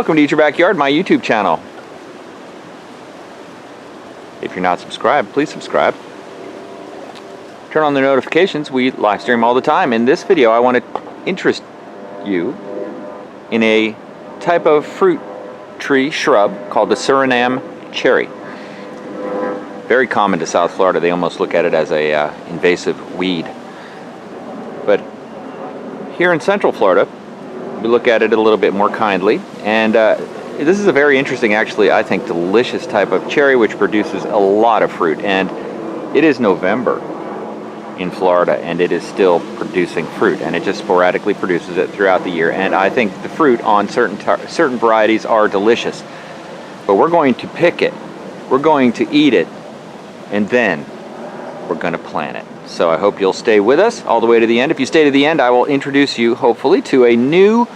Welcome to Eat Your Backyard, my YouTube channel. If you're not subscribed, please subscribe. Turn on the notifications. We live stream all the time. In this video, I want to interest you in a type of fruit tree shrub called the Surinam cherry. Very common to South Florida. They almost look at it as a invasive weed. But here in Central Florida, we look at it a little bit more kindly. And this is a very interesting, actually, I think, delicious type of cherry which produces a lot of fruit. And it is November in Florida, and it is still producing fruit, and it just sporadically produces it throughout the year. And I think the fruit on certain varieties are delicious. But we're going to pick it, we're going to eat it, and then we're going to plant it. So I hope you'll stay with us all the way to the end. If you stay to the end, I will introduce you, hopefully, to a new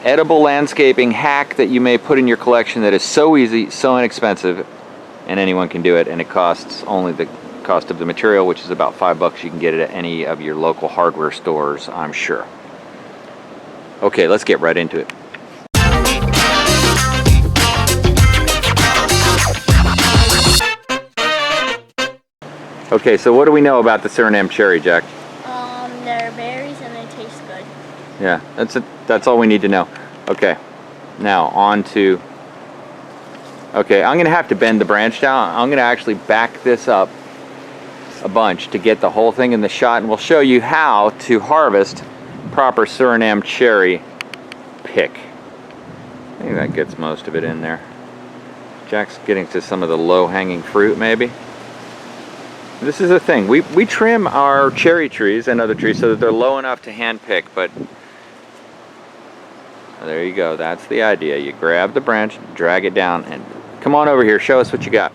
edible landscaping hack that you may put in your collection that is so easy, so inexpensive, and anyone can do it, and it costs only the cost of the material, which is about $5. You can get it at any of your local hardware stores, I'm sure. Okay, let's get right into it. Okay, so what do we know about the Surinam cherry, Jack? They're berries and they taste good. Yeah, that's all we need to know. Okay, now on to... Okay, I'm going to have to bend the branch down. I'm going to actually back this up a bunch to get the whole thing in the shot, and we'll show you how to harvest proper Surinam cherry pick. I think that gets most of it in there. Jack's getting to some of the low-hanging fruit, maybe. This is the thing. We trim our cherry trees and other trees so that they're low enough to hand pick, but there you go. That's the idea. You grab the branch, drag it down, and come on over here. Show us what you got.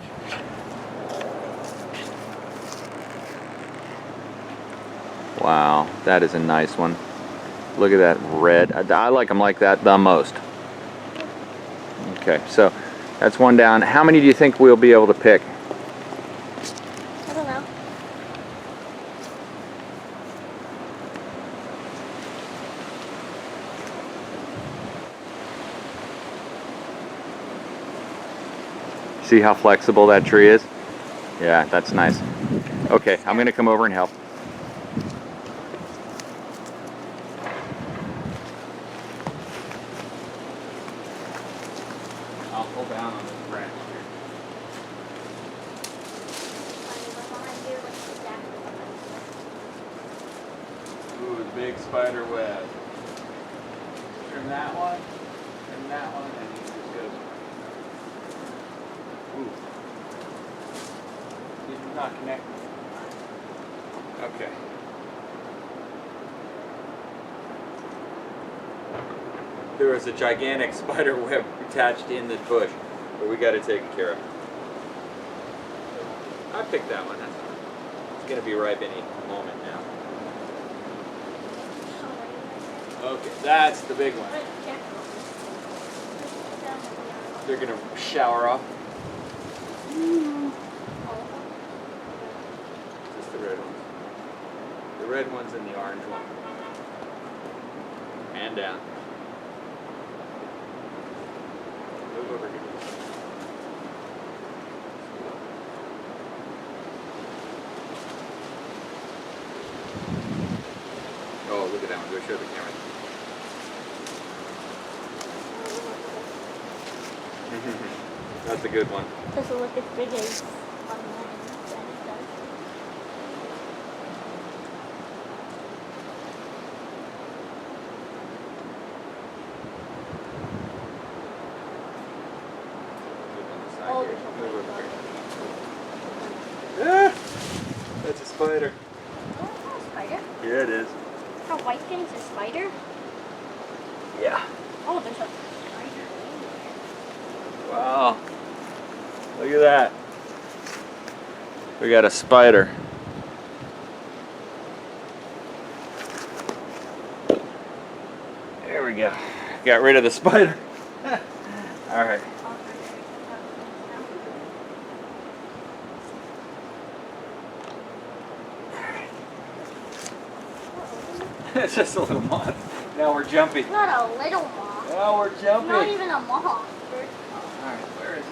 Wow, that is a nice one. Look at that red. I like them like that the most. Okay, so that's one down. How many do you think we'll be able to pick? I don't know. See how flexible that tree is? Yeah, that's nice. Okay, I'm going to come over and help. I'll pull down on this branch here. Ooh, the big spider web. Trim that one, and you just go. Ooh. It's not connected. Okay. There was a gigantic spider web attached in the bush, but we got it taken care of. I picked that one. It's going to be ripe any moment now. Okay, that's the big one. They're going to shower off. Just the red ones. The red ones and the orange one. And down. Move over here. Oh, look at that one. Go show the camera. That's a good one. Doesn't look as big as online. Ah, that's a spider. Oh, it's not a spider. Yeah, it is. A white thing's a spider? Yeah. Oh, there's a spider. Wow. Look at that. We got a spider. There we go. Got rid of the spider. All right. It's just a little moth. Now we're jumping. Not a little moth. Oh, we're jumping. Not even a moth. Alright, where is it?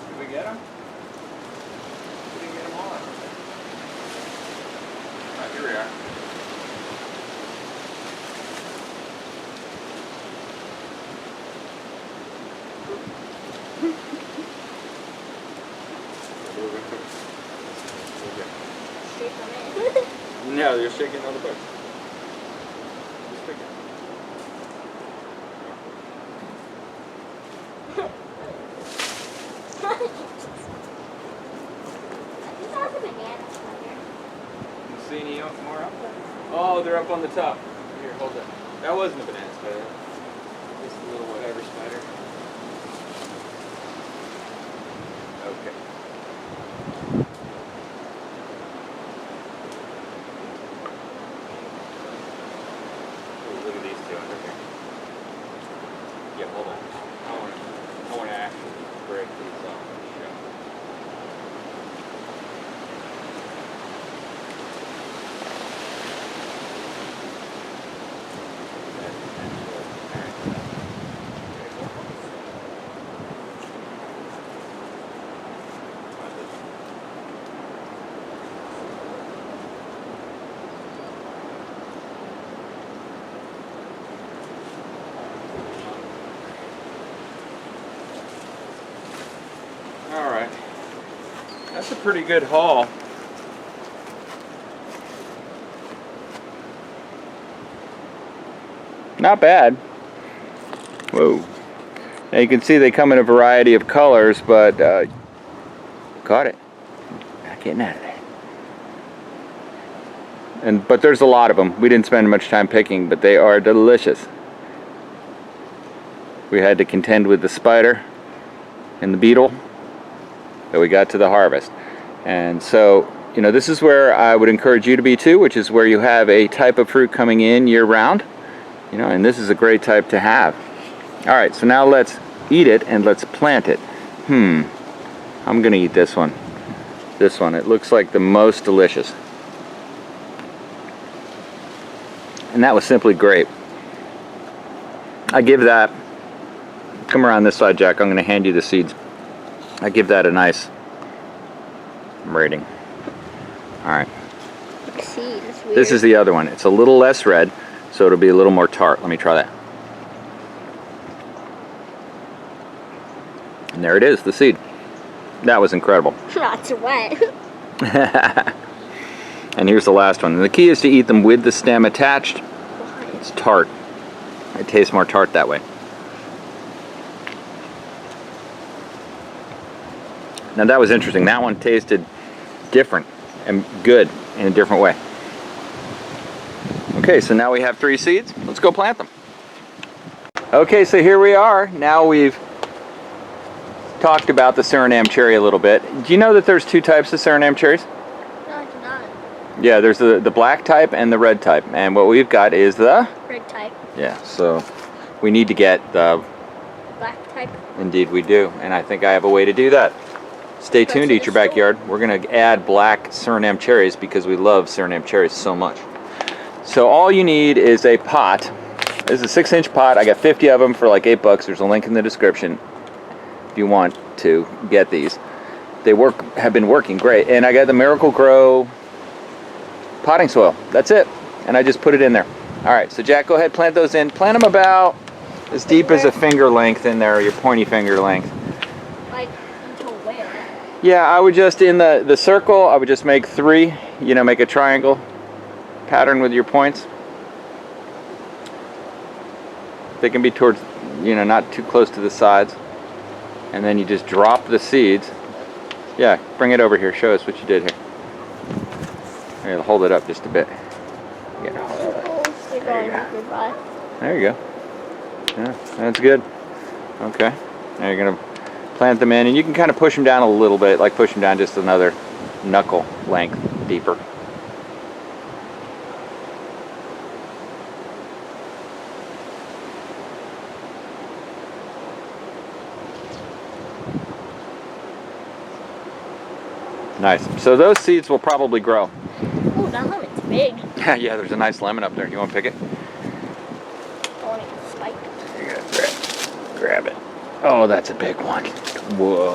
Did we get him? We didn't get him all. Alright, here we are. No, you're shaking all the bugs. Just pick it. You see any more up there? Oh, they're up on the top. Here, hold that. That wasn't a banana spider. Just a little whatever spider. Okay. Ooh, look at these two under here. Yeah, hold on. I want to actually break these off and show. Alright, that's a pretty good haul. Not bad. Whoa. Now you can see they come in a variety of colors, but caught it. Not getting out of there. But there's a lot of them. We didn't spend much time picking, but they are delicious. We had to contend with the spider and the beetle that we got to the harvest. And so, you know, this is where I would encourage you to be too, which is where you have a type of fruit coming in year round. You know, and this is a great type to have. All right, so now let's eat it and let's plant it. I'm gonna eat this one. This one, it looks like the most delicious. And that was simply great. I give that, come around this side, Jack, I'm gonna hand you the seeds. I give that a nice rating. Alright. This is the other one. It's a little less red, so it'll be a little more tart. Let me try that. And there it is, the seed. That was incredible. That's wet. And here's the last one. And the key is to eat them with the stem attached. It's tart. It tastes more tart that way. Now that was interesting. That one tasted different and good in a different way. Okay, so now we have 3 seeds. Let's go plant them. Okay, so here we are. Now we've talked about the Surinam cherry a little bit. Do you know that there's 2 types of Surinam cherries? No, I do not. Yeah, there's the black type and the red type. And what we've got is the Red type. Yeah, so we need to get the Black type. Indeed we do. And I think I have a way to do that. Stay tuned to Eat Your Backyard. We're going to add black Surinam cherries because we love Surinam cherries so much. So all you need is a pot. This is a 6-inch pot. I got 50 of them for like $8. There's a link in the description if you want to get these. They have been working great. And I got the Miracle Grow potting soil. That's it. And I just put it in there. All right, so Jack, go ahead, plant those in. Plant them about as deep as a finger length in there, your pointy finger length. Like, until where? Yeah, I would just, in the circle, I would just make 3, you know, make a triangle pattern with your points. They can be towards, you know, not too close to the sides. And then you just drop the seeds. Yeah, bring it over here. Show us what you did here. Here, hold it up just a bit. Yeah, hold it up. There you go. Yeah, that's good. Okay. Now you're going to plant them in, and you can kind of push them down a little bit, like push them down just another knuckle length deeper. Nice. So those seeds will probably grow. Oh, that lemon's big. Yeah, there's a nice lemon up there. You want to pick it? Oh, that's a big one. Whoa.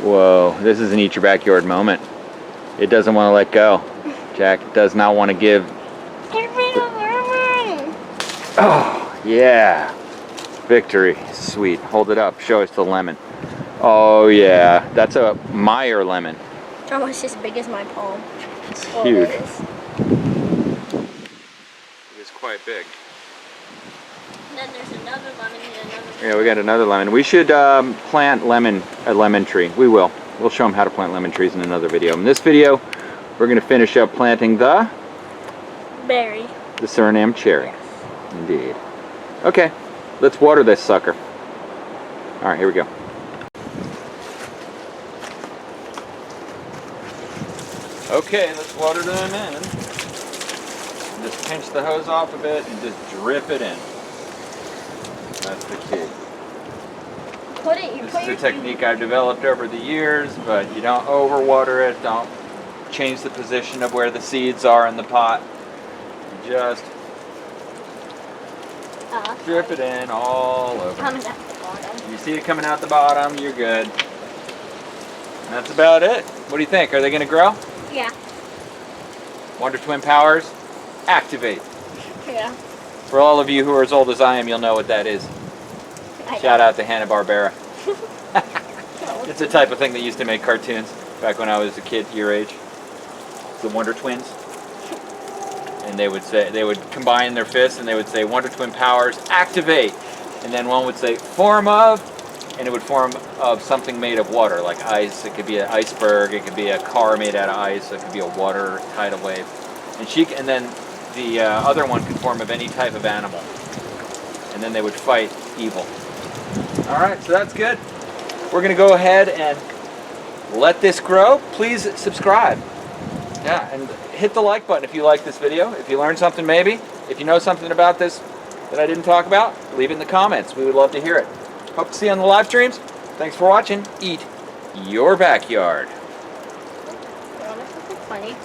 Whoa. This is an eat your backyard moment. It doesn't want to let go. Jack does not want to give. Give me the lemon. Oh, yeah. Victory. Sweet. Hold it up. Show us the lemon. Oh, yeah. That's a Meyer lemon. Almost as big as my palm. It's Oh, huge. it is. It's quite big. And then there's another lemon and another lemon. Yeah, we got another lemon. We should plant a lemon tree. We will. We'll show them how to plant lemon trees in another video. In this video, we're going to finish up planting the Berry. Surinam cherry. Yes. Indeed. Okay, let's water this sucker. All right, here we go. Okay, let's water them in. Just pinch the hose off a bit and just drip it in. That's the key. This is a technique I've developed over the years, but you don't overwater it. Don't change the position of where the seeds are in the pot. Just drip it in all over. Coming out the bottom. You see it coming out the bottom, you're good. That's about it. What do you think? Are they going to grow? Yeah. Wonder Twin powers, activate. Yeah. For all of you who are as old as I am, you'll know what that is. Shout out to Hanna-Barbera. It's a type of thing that used to make cartoons back when I was a kid your age. The Wonder Twins. And they would combine their fists and they would say Wonder Twin powers, activate. And then one would say form of, and it would form of something made of water, like ice. It could be an iceberg, it could be a car made out of ice, it could be a water tidal wave. And then the other one could form of any type of animal. And then they would fight evil. All right, so that's good. We're gonna go ahead and let this grow. Please subscribe. Yeah, and hit the like button if you like this video. If you learned something maybe, if you know something about this that I didn't talk about, leave it in the comments. We would love to hear it. Hope to see you on the live streams. Thanks for watching. Eat your backyard. Well, this is funny.